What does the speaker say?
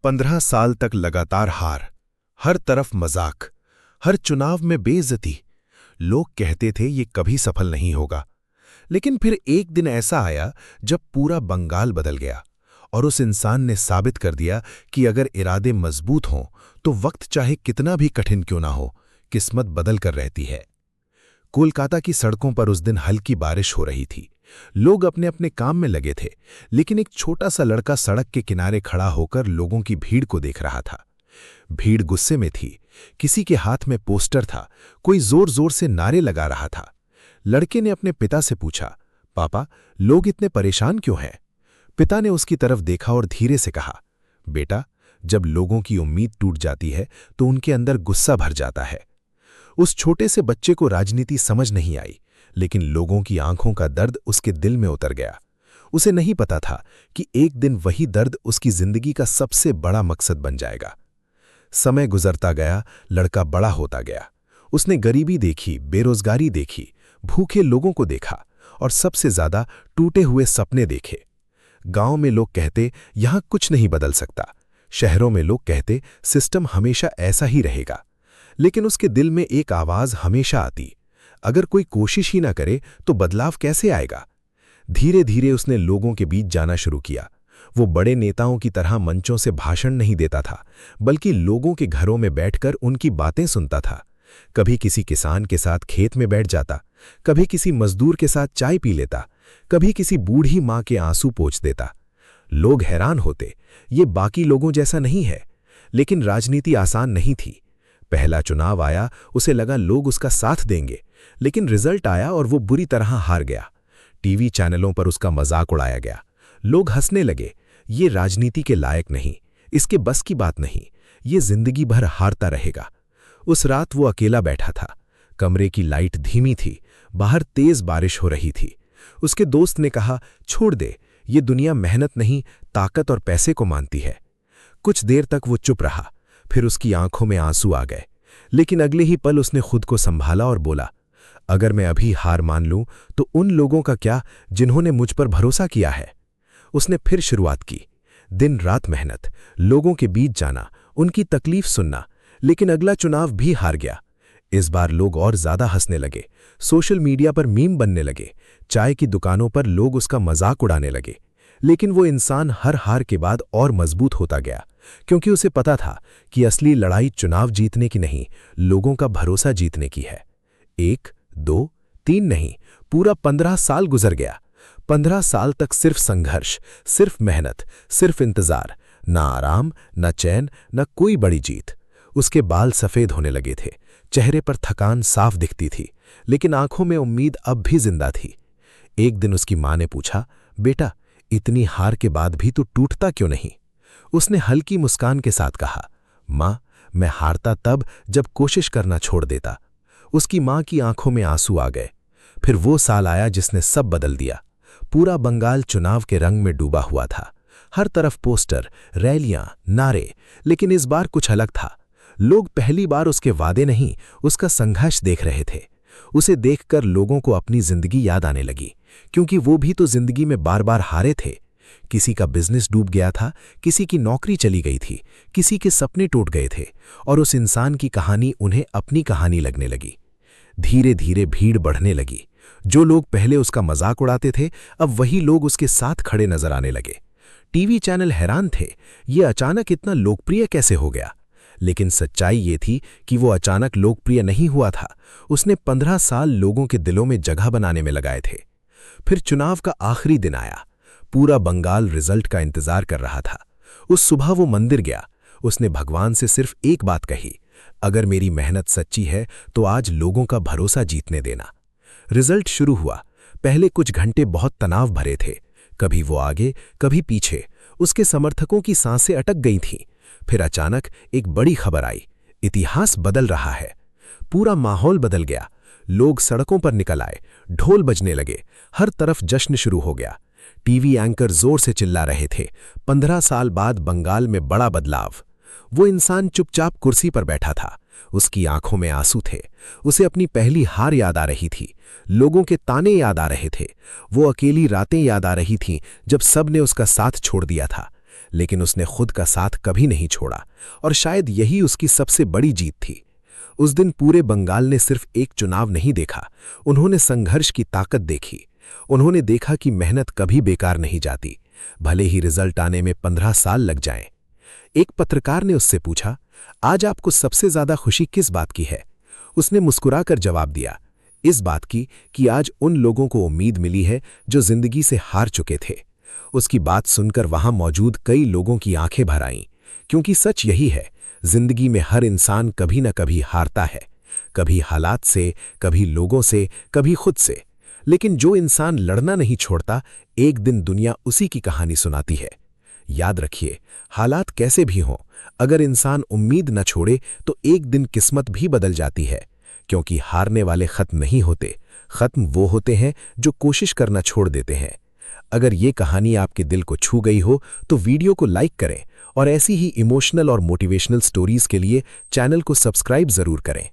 15 साल तक लगातार हार, हर तरफ मजाक, हर चुनाव में बेइज्जती। लोग कहते थे ये कभी सफल नहीं होगा। लेकिन फिर एक दिन ऐसा आया जब पूरा बंगाल बदल गया और उस इंसान ने साबित कर दिया कि अगर इरादे मजबूत हों तो वक्त चाहे कितना भी कठिन क्यों ना हो, किस्मत बदल कर रहती है। कोलकाता की सड़कों पर उस दिन हल्की बारिश हो रही थी। लोग अपने अपने काम में लगे थे, लेकिन एक छोटा सा लड़का सड़क के किनारे खड़ा होकर लोगों की भीड़ को देख रहा था। भीड़ गुस्से में थी, किसी के हाथ में पोस्टर था, कोई जोर जोर से नारे लगा रहा था। लड़के ने अपने पिता से पूछा, पापा, लोग इतने परेशान क्यों हैं? पिता ने उसकी तरफ देखा और धीरे से कहा, बेटा, जब लोगों की उम्मीद टूट जाती है तो उनके अंदर गुस्सा भर जाता है। उस छोटे से बच्चे को राजनीति समझ नहीं आई, लेकिन लोगों की आंखों का दर्द उसके दिल में उतर गया। उसे नहीं पता था कि एक दिन वही दर्द उसकी जिंदगी का सबसे बड़ा मकसद बन जाएगा। समय गुजरता गया, लड़का बड़ा होता गया। उसने गरीबी देखी, बेरोजगारी देखी, भूखे लोगों को देखा और सबसे ज्यादा टूटे हुए सपने देखे। गांव में लोग कहते यहां कुछ नहीं बदल सकता, शहरों में लोग कहते सिस्टम हमेशा ऐसा ही रहेगा। लेकिन उसके दिल में एक आवाज हमेशा आती, अगर कोई कोशिश ही ना करे तो बदलाव कैसे आएगा? धीरे धीरे उसने लोगों के बीच जाना शुरू किया। वो बड़े नेताओं की तरह मंचों से भाषण नहीं देता था, बल्कि लोगों के घरों में बैठकर उनकी बातें सुनता था। कभी किसी किसान के साथ खेत में बैठ जाता, कभी किसी मजदूर के साथ चाय पी लेता, कभी किसी बूढ़ी माँ के आंसू पोंछ देता। लोग हैरान होते, ये बाकी लोगों जैसा नहीं है। लेकिन राजनीति आसान नहीं थी। पहला चुनाव आया, उसे लगा लोग उसका साथ देंगे, लेकिन रिजल्ट आया और वो बुरी तरह हार गया। टीवी चैनलों पर उसका मजाक उड़ाया गया। लोग हंसने लगे, ये राजनीति के लायक नहीं, इसके बस की बात नहीं, ये जिंदगी भर हारता रहेगा। उस रात वो अकेला बैठा था। कमरे की लाइट धीमी थी, बाहर तेज बारिश हो रही थी। उसके दोस्त ने कहा, छोड़ दे, ये दुनिया मेहनत नहीं, ताकत और पैसे को मानती है। कुछ देर तक वो चुप रहा, फिर उसकी आंखों में आंसू आ गए। लेकिन अगले ही पल उसने खुद को संभाला और बोला, अगर मैं अभी हार मान लूं तो उन लोगों का क्या जिन्होंने मुझ पर भरोसा किया है? उसने फिर शुरुआत की। दिन रात मेहनत, लोगों के बीच जाना, उनकी तकलीफ सुनना। लेकिन अगला चुनाव भी हार गया। इस बार लोग और ज्यादा हंसने लगे, सोशल मीडिया पर मीम बनने लगे, चाय की दुकानों पर लोग उसका मजाक उड़ाने लगे। लेकिन वो इंसान हर हार के बाद और मजबूत होता गया, क्योंकि उसे पता था कि असली लड़ाई चुनाव जीतने की नहीं, लोगों का भरोसा जीतने की है। 1, 2, 3 नहीं, पूरा 15 साल गुजर गया। 15 साल तक सिर्फ संघर्ष, सिर्फ मेहनत, सिर्फ इंतजार, ना आराम, ना चैन, ना कोई बड़ी जीत। उसके बाल सफेद होने लगे थे, चेहरे पर थकान साफ दिखती थी, लेकिन आंखों में उम्मीद अब भी जिंदा थी। एक दिन उसकी मां ने पूछा, बेटा, इतनी हार के बाद भी तू टूटता क्यों नहीं? उसने हल्की मुस्कान के साथ कहा, मां, मैं हारता तब जब कोशिश करना छोड़ देता। उसकी मां की आंखों में आंसू आ गए। फिर वो साल आया जिसने सब बदल दिया। पूरा बंगाल चुनाव के रंग में डूबा हुआ था। हर तरफ पोस्टर, रैलियां, नारे। लेकिन इस बार कुछ अलग था। लोग पहली बार उसके वादे नहीं, उसका संघर्ष देख रहे थे। उसे देखकर लोगों को अपनी जिंदगी याद आने लगी, क्योंकि वो भी तो जिंदगी में बार बार हारे थे। किसी का बिजनेस डूब गया था, किसी की नौकरी चली गई थी, किसी के सपने टूट गए थे, और उस इंसान की कहानी उन्हें अपनी कहानी लगने लगी। धीरे धीरे भीड़ बढ़ने लगी। जो लोग पहले उसका मजाक उड़ाते थे, अब वही लोग उसके साथ खड़े नजर आने लगे। टीवी चैनल हैरान थे, ये अचानक इतना लोकप्रिय कैसे हो गया? लेकिन सच्चाई ये थी कि वो अचानक लोकप्रिय नहीं हुआ था। उसने 15 साल लोगों के दिलों में जगह बनाने में लगाए थे। फिर चुनाव का आखिरी दिन आया। पूरा बंगाल रिजल्ट का इंतजार कर रहा था। उस सुबह वो मंदिर गया। उसने भगवान से सिर्फ एक बात कही, अगर मेरी मेहनत सच्ची है तो आज लोगों का भरोसा जीतने देना। रिजल्ट शुरू हुआ। पहले कुछ घंटे बहुत तनाव भरे थे, कभी वो आगे, कभी पीछे। उसके समर्थकों की सांसें अटक गई थीं। फिर अचानक एक बड़ी खबर आई, इतिहास बदल रहा है। पूरा माहौल बदल गया। लोग सड़कों पर निकल आए, ढोल बजने लगे, हर तरफ जश्न शुरू हो गया। टीवी एंकर जोर से चिल्ला रहे थे, 15 साल बाद बंगाल में बड़ा बदलाव। वो इंसान चुपचाप कुर्सी पर बैठा था। उसकी आंखों में आंसू थे। उसे अपनी पहली हार याद आ रही थी, लोगों के ताने याद आ रहे थे, वो अकेली रातें याद आ रही थीं जब सब ने उसका साथ छोड़ दिया था। लेकिन उसने खुद का साथ कभी नहीं छोड़ा और शायद यही उसकी सबसे बड़ी जीत थी। उस दिन पूरे बंगाल ने सिर्फ एक चुनाव नहीं देखा, उन्होंने संघर्ष की ताकत देखी। उन्होंने देखा कि मेहनत कभी बेकार नहीं जाती, भले ही रिजल्ट आने में 15 साल लग जाएं। एक पत्रकार ने उससे पूछा, आज आपको सबसे ज्यादा खुशी किस बात की है? उसने मुस्कुराकर जवाब दिया, इस बात की कि आज उन लोगों को उम्मीद मिली है जो जिंदगी से हार चुके थे। उसकी बात सुनकर वहां मौजूद कई लोगों की आंखें भर आईं, क्योंकि सच यही है, जिंदगी में हर इंसान कभी न कभी हारता है, कभी हालात से, कभी लोगों से, कभी खुद से। लेकिन जो इंसान लड़ना नहीं छोड़ता, एक दिन दुनिया उसी की कहानी सुनाती है। याद रखिए, हालात कैसे भी हों, अगर इंसान उम्मीद न छोड़े तो एक दिन किस्मत भी बदल जाती है, क्योंकि हारने वाले खत्म नहीं होते, खत्म वो होते हैं जो कोशिश करना छोड़ देते हैं। अगर ये कहानी आपके दिल को छू गई हो तो वीडियो को लाइक करें और ऐसी ही इमोशनल और मोटिवेशनल स्टोरीज के लिए चैनल को सब्सक्राइब जरूर करें।